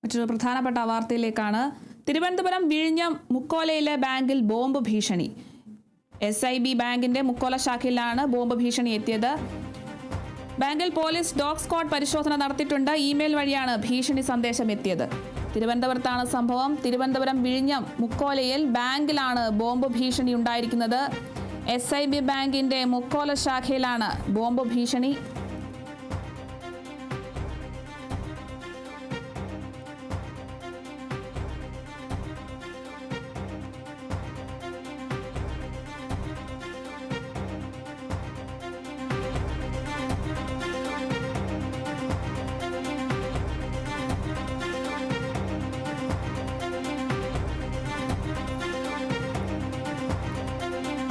മറ്റൊരു പ്രധാനപ്പെട്ട വാർത്തയിലേക്കാണ്. തിരുവനന്തപുരം വിഴിഞ്ഞം മുക്കോലയിലെ ബാങ്കിൽ ബോംബ് ഭീഷണി. SIB ബാങ്കിന്റെ മുക്കോല ശാഖയിലാണ് ബോംബ് ഭീഷണി എത്തിയത്. ബാങ്കിൽ പോലീസ് ഡോഗ് സ്ക്വാഡ് പരിശോധന നടത്തിയിട്ടുണ്ട്. ഇമെയിൽ വഴിയാണ് ഭീഷണി സന്ദേശം എത്തിയത്. തിരുവനന്തപുരത്താണ് സംഭവം. തിരുവനന്തപുരം വിഴിഞ്ഞം മുക്കോലയിൽ ബാങ്കിലാണ് ബോംബ് ഭീഷണി ഉണ്ടായിരിക്കുന്നത്. SIB ബാങ്കിന്റെ മുക്കോല ശാഖയിലാണ് ബോംബ് ഭീഷണി.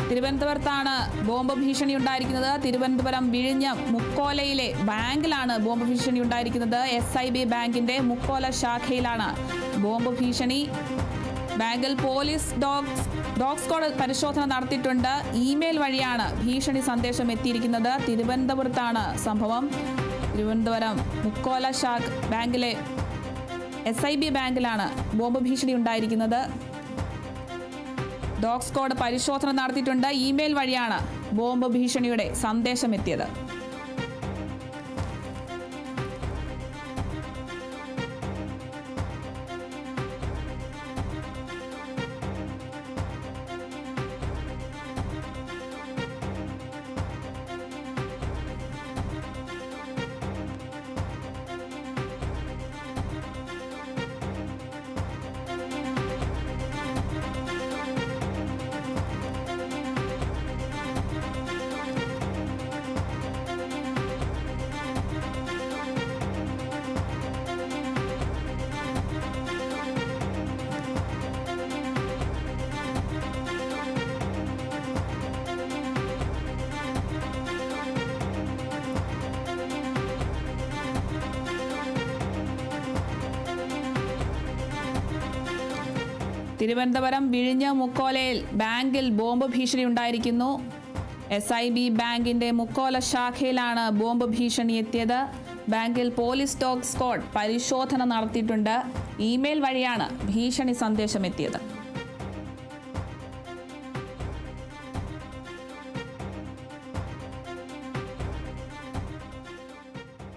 തിരുവനന്തപുരത്താണ് ബോംബ് ഭീഷണി ഉണ്ടായിരിക്കുന്നത്. തിരുവനന്തപുരം വിഴിഞ്ഞം മുക്കോലയിലെ ബാങ്കിലാണ് ബോംബ് ഭീഷണി ഉണ്ടായിരിക്കുന്നത്. SIB ബാങ്കിന്റെ മുക്കോല ശാഖയിലാണ് ബോംബ് ഭീഷണി. ബാങ്കിൽ പോലീസ് ഡോഗ് സ്ക്വാഡ് പരിശോധന നടത്തിയിട്ടുണ്ട്. ഇമെയിൽ വഴിയാണ് ഭീഷണി സന്ദേശം എത്തിയിരിക്കുന്നത്. തിരുവനന്തപുരത്താണ് സംഭവം. തിരുവനന്തപുരം മുക്കോല ബാങ്കിലെ SIB ബാങ്കിലാണ് ബോംബ് ഭീഷണി ഉണ്ടായിരിക്കുന്നത്. ഡോഗ് സ്ക്വാഡ് പരിശോധന നടത്തിയിട്ടുണ്ട്. ഇമെയിൽ വഴിയാണ് ബോംബ് ഭീഷണിയുടെ സന്ദേശം എത്തിയത്. തിരുവനന്തപുരം വിഴിഞ്ഞം മുക്കോലയിൽ ബാങ്കിൽ ബോംബ് ഭീഷണി ഉണ്ടായിരിക്കുന്നു. SIB ബാങ്കിന്റെ മുക്കോല ശാഖയിലാണ് ബോംബ് ഭീഷണി എത്തിയത്. ബാങ്കിൽ പോലീസ് ഡോഗ് സ്ക്വാഡ് പരിശോധന നടത്തിയിട്ടുണ്ട്. ഇമെയിൽ വഴിയാണ് ഭീഷണി സന്ദേശം എത്തിയത്.